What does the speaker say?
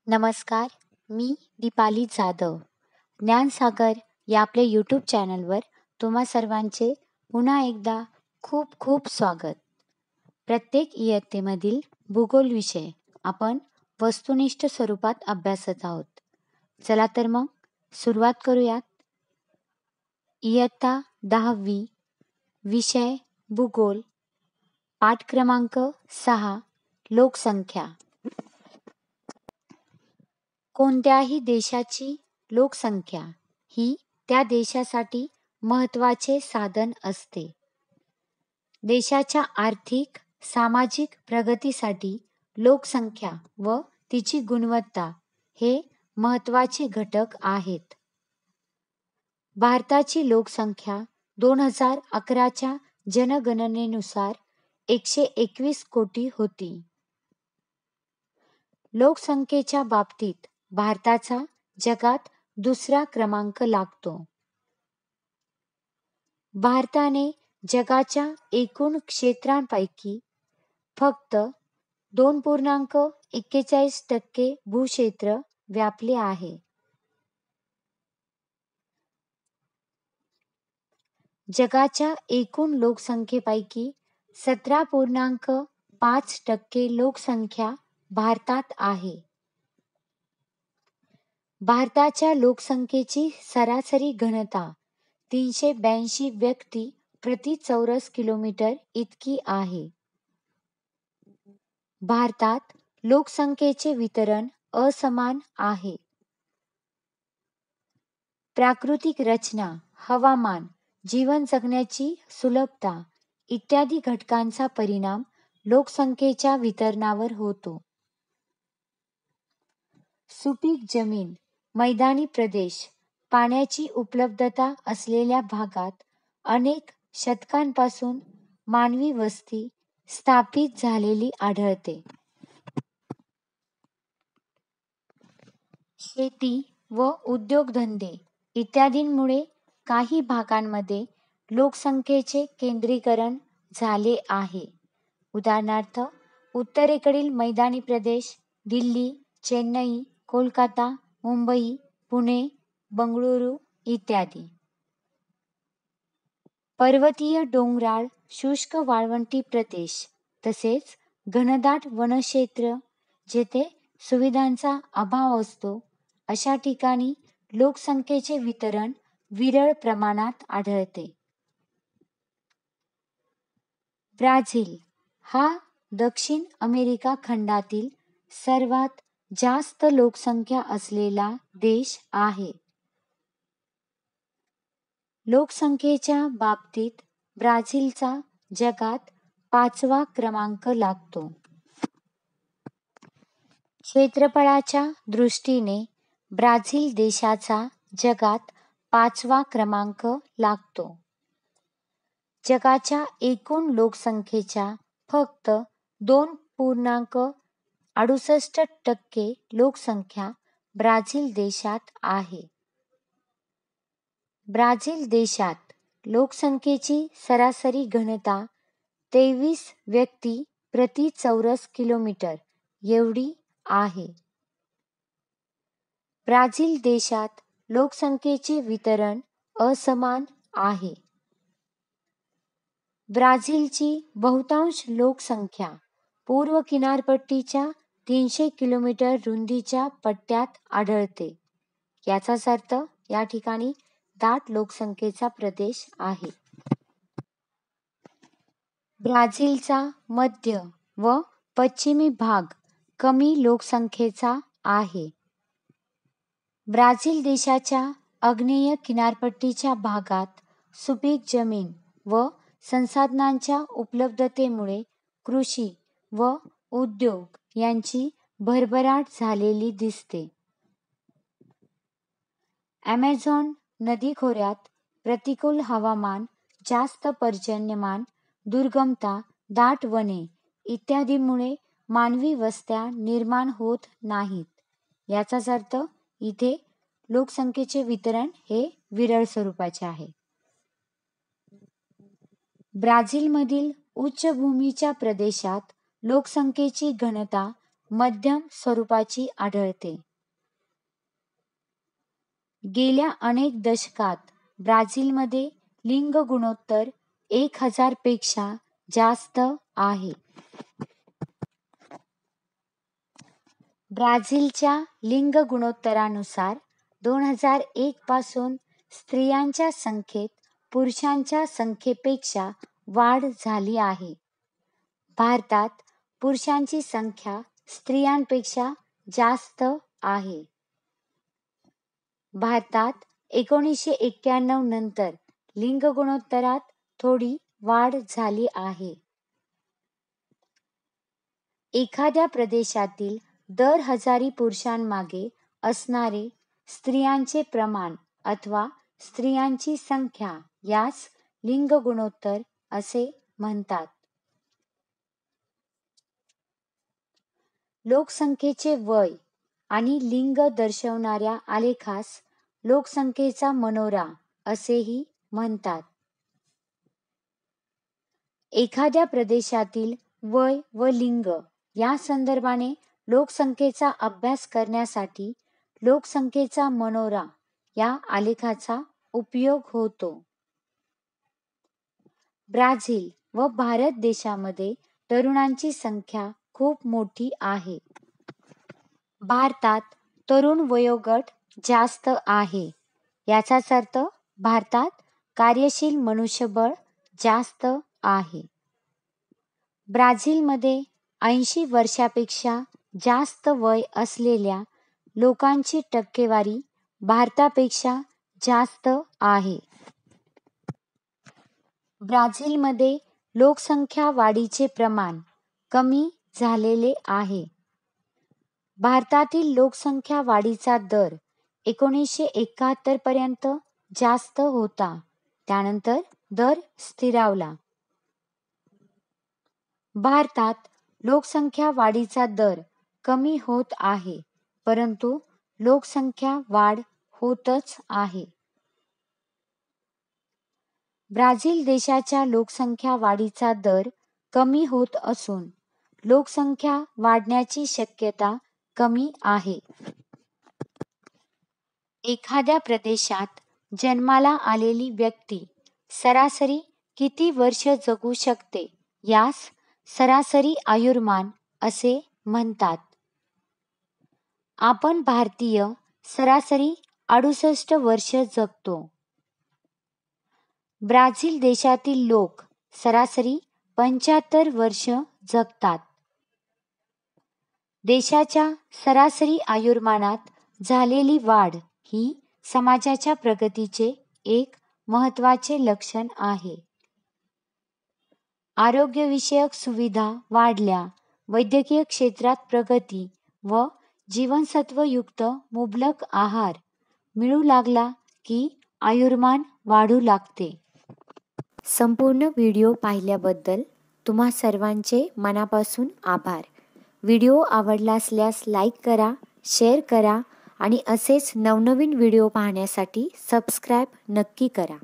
नमस्कार, मी दीपाली जाधव. ज्ञानसागर या आपल्या यूट्यूब चॅनलवर तुम्हा सर्वांचे पुन्हा एकदा खूप खूप स्वागत. प्रत्येक इयत्तेमधील भूगोल विषय आपण वस्तुनिष्ठ स्वरूपात अभ्यासत आहोत. चला तर मग सुरुवात करूयात. इयत्ता 10वी, विषय भूगोल, पाठ क्रमांक 6, लोकसंख्या. कोणत्याही देशाची लोकसंख्या ही त्या देशासाठी महत्त्वाचे साधन असते. देशाच्या आर्थिक, सामाजिक प्रगतीसाठी लोकसंख्या व तिची गुणवत्ता हे महत्त्वाचे घटक आहेत. भारताची लोकसंख्या 2011च्या जनगणनेनुसार 121 कोटी होती. लोकसंख्येच्या बाबतीत भारताचा जगात दुसरा क्रमांक लागतो. भारताने जगाच्या एकूण क्षेत्रांपैकी फक्त 2.41% भूक्षेत्र व्यापले आहे. जगाच्या एकूण लोकसंख्येपैकी 17.5% लोकसंख्या भारतात आहे. भारताच्या लोकसंख्येची सरासरी घनता 382 व्यक्ती प्रति चौरस किलोमीटर इतकी आहे. भारतात लोकसंख्येचे वितरण असमान आहे. प्राकृतिक रचना, हवामान, जीवन जगण्याची सुलभता इत्यादी घटकांचा परिणाम लोकसंख्येच्या वितरणावर होतो. सुपीक जमीन, मैदानी प्रदेश, पाण्याची उपलब्धता असलेल्या भागात अनेक शतकांपासून मानवी वस्ती स्थापित झालेली आढळते. शेती व उद्योगधंदे इत्यादींमुळे काही भागांमध्ये लोकसंख्येचे केंद्रीकरण झाले आहे. उदाहरणार्थ, उत्तरेकडील मैदानी प्रदेश दिल्ली, चेन्नई, कोलकाता, मुंबई, पुणे, बंगळुरू इत्यादी. पर्वतीय डोंगराळ शुष्क वाळवंटी प्रदेश तसेच घनदाट वनक्षेत्र जेथे सुविधांचा अभाव असतो अशा ठिकाणी लोकसंख्येचे वितरण विरळ प्रमाणात आढळते. ब्राझील हा दक्षिण अमेरिका खंडातील सर्वात जास्त लोकसंख्या असलेला देश आहे. लोकसंख्येच्या बाबतीत ब्राझीलचा जगात 5वा क्रमांक लागतो. क्षेत्रफळाच्या दृष्टीने ब्राझील देशाचा जगात 5वा क्रमांक लागतो. जगाच्या एकूण लोकसंख्येच्या फक्त 2.68% लोकसंख्या ब्राझील देशात आहे. ब्राझील देशात लोकसंख्येची सरासरी घनता 23 व्यक्ती प्रति चौरस किलोमीटर एवढी आहे. ब्राझील देशात लोकसंख्येचे वितरण असमान आहे. ब्राझीलची बहुतांश लोकसंख्या पूर्व किनारपट्टीच्या 300 किलोमीटर रुंदीच्या पट्ट्यात आढळते. याचाच अर्थ या ठिकाणी दाट लोकसंख्येचा प्रदेश आहे. ब्राझीलचा मध्य व पश्चिमी भाग कमी लोकसंख्येचा आहे. ब्राझील देशाच्या आग्नेय किनारपट्टीच्या भागात सुपीक जमीन व संसाधनांच्या उपलब्धतेमुळे कृषी व उद्योग यांची भरभराट झालेली दिसते. ॲमेझॉन नदीखोऱ्यात प्रतिकूल हवामान, जास्त पर्जन्यमान, दुर्गमता, दाट वने इत्यादीमुळे मानवी वस्त्या निर्माण होत नाहीत. याचाच अर्थ इथे लोकसंख्येचे वितरण हे विरळ स्वरूपाचे आहे. ब्राझीलमधील उच्चभूमीच्या प्रदेशात लोकसंख्येची घनता मध्यम स्वरूपाची आढळते. गेल्या अनेक दशकात ब्राझीलमध्ये लिंग गुणोत्तर 1000 पेक्षा जास्त आहे. ब्राझीलच्या लिंग गुणोत्तरानुसार 2001 पासून स्त्रियांच्या संख्येत पुरुषांच्या संख्येपेक्षा वाढ झाली आहे. भारतात पुरुषांची संख्या स्त्रियांपेक्षा जास्त आहे. भारतात 1991 नंतर लिंग गुणोत्तरात थोडी वाढ झाली आहे. एखाद्या प्रदेशातील दर 1000 पुरुषांमागे असणारे स्त्रियांचे प्रमाण अथवा स्त्रियांची संख्या यास लिंग गुणोत्तर असे म्हणतात. लोकसंख्येचे वय आणि लिंग दर्शवणाऱ्या आलेखास लोकसंख्येचा मनोरा असेही म्हणतात. एखाद्या प्रदेशातील वय व लिंग या संदर्भाने लोकसंख्येचा अभ्यास करण्यासाठी लोकसंख्येचा मनोरा या आलेखाचा उपयोग होतो. ब्राझील व भारत देशामध्ये तरुणांची संख्या खूप मोठी आहे. भारतात तरुण वयोगट जास्त आहे. याचाच अर्थ भारतात कार्यशील मनुष्यबळ जास्त आहे. ब्राझीलमध्ये 80 वर्षापेक्षा जास्त वय असलेल्या लोकांची टक्केवारी भारतापेक्षा जास्त आहे. ब्राझीलमध्ये लोकसंख्या वाढीचे प्रमाण कमी झालेले आहे. भारतातील लोकसंख्या वाढीचा दर 1971 पर्यंत जास्त होता. त्यानंतर दर स्थिरावला. भारतात लोकसंख्या वाढीचा दर कमी होत आहे, परंतु लोकसंख्या वाढ होतच आहे. ब्राझील देशाच्या लोकसंख्या वाढीचा दर कमी होत असून लोकसंख्या वाढण्याची शक्यता कमी आहे. एखाद्या प्रदेशात जन्माला आलेली व्यक्ती सरासरी किती वर्ष जगू शकते यास सरासरी आयुर्मान असे म्हणतात. आपण भारतीय सरासरी 68 वर्ष जगतो. ब्राझील देशातील लोक सरासरी 75 वर्ष जगतात. देशाच्या सरासरी आयुर्मानात झालेली वाढ ही समाजाच्या प्रगतीचे एक महत्त्वाचे लक्षण आहे. आरोग्यविषयक सुविधा वाढल्या, वैद्यकीय क्षेत्रात प्रगती व जीवनसत्वयुक्त मुबलक आहार मिळू लागला की आयुर्मान वाढू लागते. संपूर्ण व्हिडिओ पाहिल्याबद्दल तुम्हा सर्वांचे मनापासून आभार. व्हिडिओ आवडला असल्यास लाईक करा, शेअर करा आणि असेच नवनवीन व्हिडिओ पाहण्यासाठी सबस्क्राईब नक्की करा.